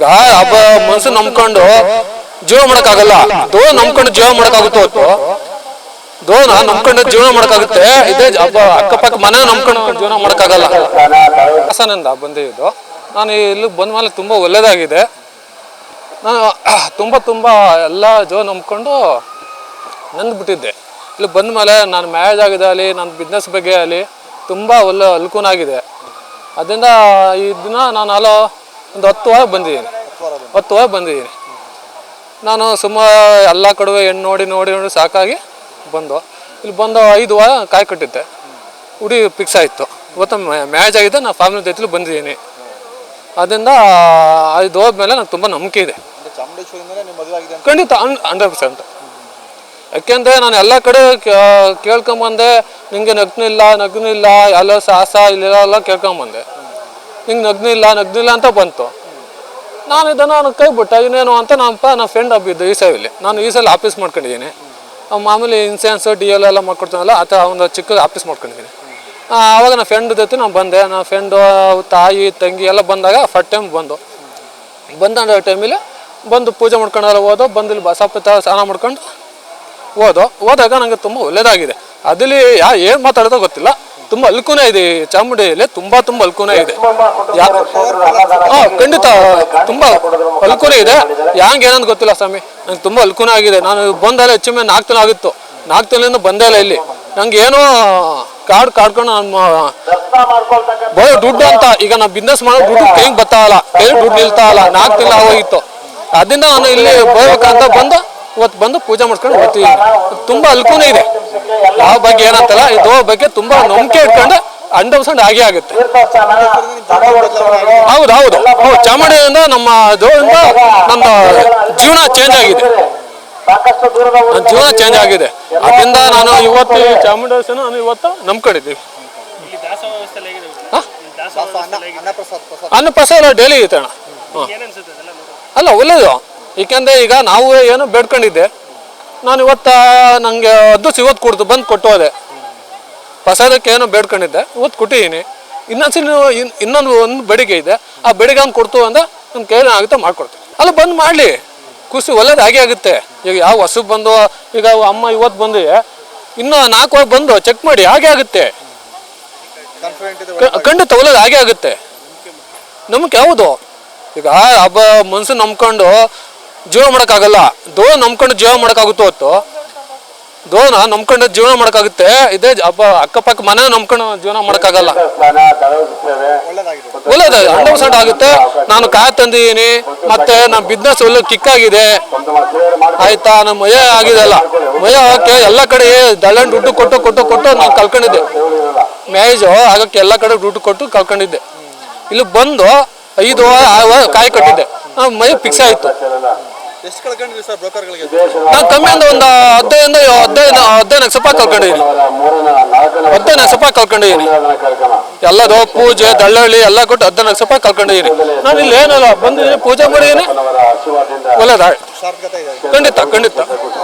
ಹಬ್ಬ ಮನ್ಸು ನಂಬ್ಕೊಂಡು ಜೀವನ ಮಾಡಕ್ಕಾಗಲ್ಲ. ದೋಣ ನಂಬ್ಕೊಂಡು ಜೀವನ ಮಾಡಕ್ಕಾಗುತ್ತೋ ಹೊತ್ತು ದೋಣ ನಂಬ್ಕೊಂಡು ಜೀವನ ಮಾಡಕ್ಕಾಗುತ್ತೆ. ಇದೇ ಹಬ್ಬ ಅಕ್ಕಪಕ್ಕ ಮನೆ ನಂಬ್ಕೊಂಡು ಜೀವನ ಮಾಡಕ್ಕಾಗಲ್ಲ. ಹಾಸನಿಂದ ಬಂದಿದ್ದು ನಾನು ಇಲ್ಲಿ ಬಂದ ಮೇಲೆ ತುಂಬ ಒಳ್ಳೇದಾಗಿದೆ. ನಾನು ತುಂಬ ಎಲ್ಲ ಜೀವನ ನಂಬ್ಕೊಂಡು ನಂದ್ಬಿಟ್ಟಿದ್ದೆ. ಇಲ್ಲಿ ಬಂದ ಮೇಲೆ ನಾನು ಮ್ಯಾರೇಜ್ ಆಗಿದೆ ಅಲ್ಲಿ ನನ್ನ ಬಿಸ್ನೆಸ್ ಬಗ್ಗೆ ಅಲ್ಲಿ ತುಂಬ ಒಳ್ಳೆ ಅನುಕೂಲ ಆಗಿದೆ. ಅದರಿಂದ ಈ ದಿನ ನಾನು ಒಂದು 10 ವಾರ ಬಂದಿದ್ದೀನಿ. 10 ವಾರ ಬಂದಿದ್ದೀನಿ. ನಾನು ಸುಮಾರು ಎಲ್ಲ ಕಡೆ ಹೆಣ್ಣು ನೋಡಿ ಸಾಕಾಗಿ ಬಂದು ಇಲ್ಲಿ ಬಂದು 5 ವಾರ ಕಾಯಿ ಕಟ್ಟಿದ್ದೆ. ಹುಡಿ ಫಿಕ್ಸ್ ಆಯಿತು. ಇವತ್ತು ಮ್ಯಾರೇಜ್ ಆಗಿದೆ. ನಾನು ಫ್ಯಾಮಿಲಿ ಜೊತೆಲಿ ಬಂದಿದ್ದೀನಿ. ಅದರಿಂದ 5 ಹೋದ್ಮೇಲೆ ನನಗೆ ತುಂಬ ನಂಬಿಕೆ ಇದೆ. ಖಂಡಿತ 100%. ಯಾಕೆಂದರೆ ನಾನು ಎಲ್ಲ ಕಡೆ ಕೇಳ್ಕೊಂಬಂದೆ. ನಿಂಗೆ ನಗ್ನೂ ಇಲ್ಲ ಎಲ್ಲ ಸಾಹಸ ಇಲ್ಲೆಲ್ಲ ಕೇಳ್ಕೊಂಬಂದೆ. ಹಿಂಗೆ ನಗ್ನಿಲ್ಲ ಅಂತ ಬಂತು. ನಾನು ಇದನ್ನು ಕೈ ಬಿಟ್ಟ ಇನ್ನೇನು ಅಂತ ನನ್ನ ಫ್ರೆಂಡ್ ಹಬ್ಬಿದ್ದು ಈ ಸೈವಲ್ಲಿ. ನಾನು ಈ ಸಲ ಆಫೀಸ್ ಮಾಡ್ಕೊಂಡಿದ್ದೀನಿ. ಮಾಮೂಲಿ ಇನ್ಸೂರೆನ್ಸು DL ಎಲ್ಲ ಮಾಡ್ಕೊಡ್ತಾನಲ್ಲ ಆ ಥರ ಒಂದು ಚಿಕ್ಕ ಆಫೀಸ್ ಮಾಡ್ಕೊಂಡಿದ್ದೀನಿ. ಆವಾಗ ನನ್ನ ಫ್ರೆಂಡ್ ಜೊತೆ ನಾನು ಬಂದೆ. ನನ್ನ ಫ್ರೆಂಡು ತಾಯಿ ತಂಗಿ ಎಲ್ಲ ಬಂದಾಗ ಫಸ್ಟ್ ಟೈಮ್ ಬಂದ ಟೈಮಲ್ಲಿ ಬಂದು ಪೂಜೆ ಮಾಡ್ಕೊಂಡೆಲ್ಲ ಬಂದು ಇಲ್ಲಿ ಬಸಪ್ಪ ಸ್ನಾನ ಮಾಡ್ಕೊಂಡು ಹೋದಾಗ ನನಗೆ ತುಂಬ ಒಳ್ಳೆಯದಾಗಿದೆ. ಅದಲ್ಲಿ ಏನು ಮಾತಾಡೋದೋ ಗೊತ್ತಿಲ್ಲ. ತುಂಬ ಅಲ್ಕೂನೇ ಇದೆ ಚಾಮುಂಡಿಯಲ್ಲಿ. ತುಂಬ ಅಲ್ಕೂನೇ ಇದೆ. ಖಂಡಿತ ತುಂಬ ಅಲ್ಕೂನೇ ಇದೆ. ಏನಂತ ಗೊತ್ತಿಲ್ಲ ಸ್ವಾಮಿ. ನಂಗೆ ತುಂಬ ಅಲ್ಕೂನೇ ಆಗಿದೆ. ನಾನು ಬಂದಲ್ಲ ಹೆಚ್ಚು 4 ತಿಂಗಳು ಆಗಿತ್ತು. 4 ತಿಂಗಳಿಂದ ಬಂದೇ ಇಲ್ಲ ಇಲ್ಲಿ. ನಂಗೆ ಏನೋ ಕಾಡ್ಕೊಂಡು ನಾನು ಬರೋ ದುಡ್ಡು ಅಂತ ಈಗ ನಾನು ಬಿಸ್ನೆಸ್ ಮಾಡೋ ದುಡ್ಡು ಕೈಗೆ ಬರ್ತಾವಲ್ಲ, ಕೈ ದುಡ್ಡು ನಿಲ್ತಾವಲ್ಲ. 4 ತಿಂಗಳು ಆಗೋಗಿತ್ತು. ಅದರಿಂದ ನಾನು ಇಲ್ಲಿ ಬರ್ಬೇಕಂತ ಇವತ್ತು ಬಂದು ಪೂಜೆ ಮಾಡ್ಕೊಂಡು ಹೋಗ್ತೀವಿ. ತುಂಬ ಅಲ್ಕೂನೇ ಇದೆ. ಯಾವ ಬಗ್ಗೆ ಏನಂತಲ್ಲ ಇದು ಬಗ್ಗೆ ತುಂಬ ನಂಬಿಕೆ ಇಟ್ಕೊಂಡು 100% ಆಗೇ ಆಗುತ್ತೆ. ಹೌದು ಚಾಮುಂಡಿಯಿಂದ ನಮ್ಮ ದೇವರಿಂದ ನನ್ನ ಜೀವನ ಚೇಂಜ್ ಆಗಿದೆ. ಅದರಿಂದ ನಾನು ಇವತ್ತು ಚಾಮುಂಡೇಶ್ವರ ನಾನು ಇವತ್ತು ನಂಬ್ಕೊಂಡಿದ್ದೀವಿ. ಅನ್ನಪ್ರಸಾದ ಡೈಲಿ ಐತೆ ಅಣ್ಣ. ಅಲ್ಲ ಒಳ್ಳೇದು. ಏಕೆಂದರೆ ಈಗ ನಾವು ಏನು ಬೇಡ್ಕೊಂಡಿದ್ದೆ. ನಾನು ನನಗೆ ಅದೃಷ್ಟ ಇವತ್ತು ಬಂದು ಕೊಟ್ಟು ಹೋದೆ. ಪ್ರಸಾದಕ್ಕೆ ಏನೋ ಬೇಡ್ಕೊಂಡಿದ್ದೆ, ಇವತ್ತು ಕೊಟ್ಟಿದ್ದೀನಿ. ಇನ್ನೊಂದು ಬೇಡಿಕೆ ಇದೆ. ಆ ಬೇಡಿಕೆ ಹಂಗೆ ಕೊಡ್ತು ಅಂದರೆ ನನ್ನ ಕೈಲಿ ಆಗುತ್ತೆ ಮಾಡ್ಕೊಡ್ತೀನಿ. ಅಲ್ಲ ಬಂದು ಮಾಡಲಿ, ಖುಷಿ ಒಳ್ಳೇದು ಆಗೇ ಆಗುತ್ತೆ. ಈಗ ಯಾವ ಹಸು ಬಂದು ಈಗ ಅಮ್ಮ ಇವತ್ತು ಬಂದು ಇನ್ನೂ 4 ವಾರ ಬಂದು ಚೆಕ್ ಮಾಡಿ ಹಾಗೆ ಆಗುತ್ತೆ. ಖಂಡಿತ ಒಳ್ಳೇದು ಆಗೇ ಆಗುತ್ತೆ. ನಮ್ಗೆ ಯಾವುದು ಈಗ ಹಬ್ಬ ಮನ್ಸು ನಂಬ್ಕೊಂಡು ಜೀವನ ಮಾಡೋಕ್ಕಾಗಲ್ಲ. ದೋಣ ನಂಬ್ಕೊಂಡು ಜೀವನ ಮಾಡೋಕ್ಕಾಗುತ್ತೋ ಹೊತ್ತು ದೋಣ ನಂಬ್ಕೊಂಡು ಜೀವನ ಮಾಡೋಕ್ಕಾಗುತ್ತೆ. ಇದೇ ಹಬ್ಬ ಅಕ್ಕಪಕ್ಕ ಮನೆ ನಂಬ್ಕೊಂಡು ಜೀವನ ಮಾಡೋಕ್ಕಾಗಲ್ಲ. ಒಳ್ಳೇದು 100% ಆಗುತ್ತೆ. ನಾನು ಕಾಯಿ ತಂದಿದ್ದೀನಿ. ಮತ್ತೆ ನನ್ನ ಬಿಸ್ನೆಸ್ ಒಳ್ಳೆ ಕಿಕ್ಕಾಗಿದೆ. ಆಯ್ತಾ, ನಮ್ಮ ಮಯ ಆಗಿದೆಲ್ಲ ಮಯ ಆಗಕ್ಕೆ ಎಲ್ಲ ಕಡೆ ದಳ್ಳನ್ ದುಡ್ಡು ಕೊಟ್ಟು ನಾನು ಕಳ್ಕೊಂಡಿದ್ದೆ. ಮ್ಯಾರೇಜು ಆಗಕ್ಕೆ ಎಲ್ಲ ಕಡೆ ದುಡ್ಡು ಕೊಟ್ಟು ಕಳ್ಕೊಂಡಿದ್ದೆ. ಇಲ್ಲಿ ಬಂದು 5 ವಾರ 6 ವಾರ ಕಾಯಿ ಕಟ್ಟಿದ್ದೆ. ಮೈ ಫಿಕ್ಸ್ ಆಯಿತು. ನಾನು ಕಮ್ಮಿ ಅಂದ್ರೆ ಒಂದು 15 ಲಕ್ಷ ರೂಪಾಯಿ ಕಳ್ಕೊಂಡಿದ್ದೀನಿ. 15 ಲಕ್ಷ ರೂಪಾಯಿ ಕಳ್ಕೊಂಡಿದ್ದೀನಿ. ಎಲ್ಲದು ಪೂಜೆ ದಳ್ಳಳ್ಳಿ ಎಲ್ಲ ಕೊಟ್ಟು 15 ಲಕ್ಷ ರೂಪಾಯಿ ಕಳ್ಕೊಂಡಿದ್ದೀನಿ. ನಾನು ಇಲ್ಲಿ ಏನಲ್ಲ ಬಂದಿದ್ದೀನಿ, ಪೂಜೆ ಮಾಡಿದ್ದೀನಿ. ಒಳ್ಳೆದ ಖಂಡಿತ.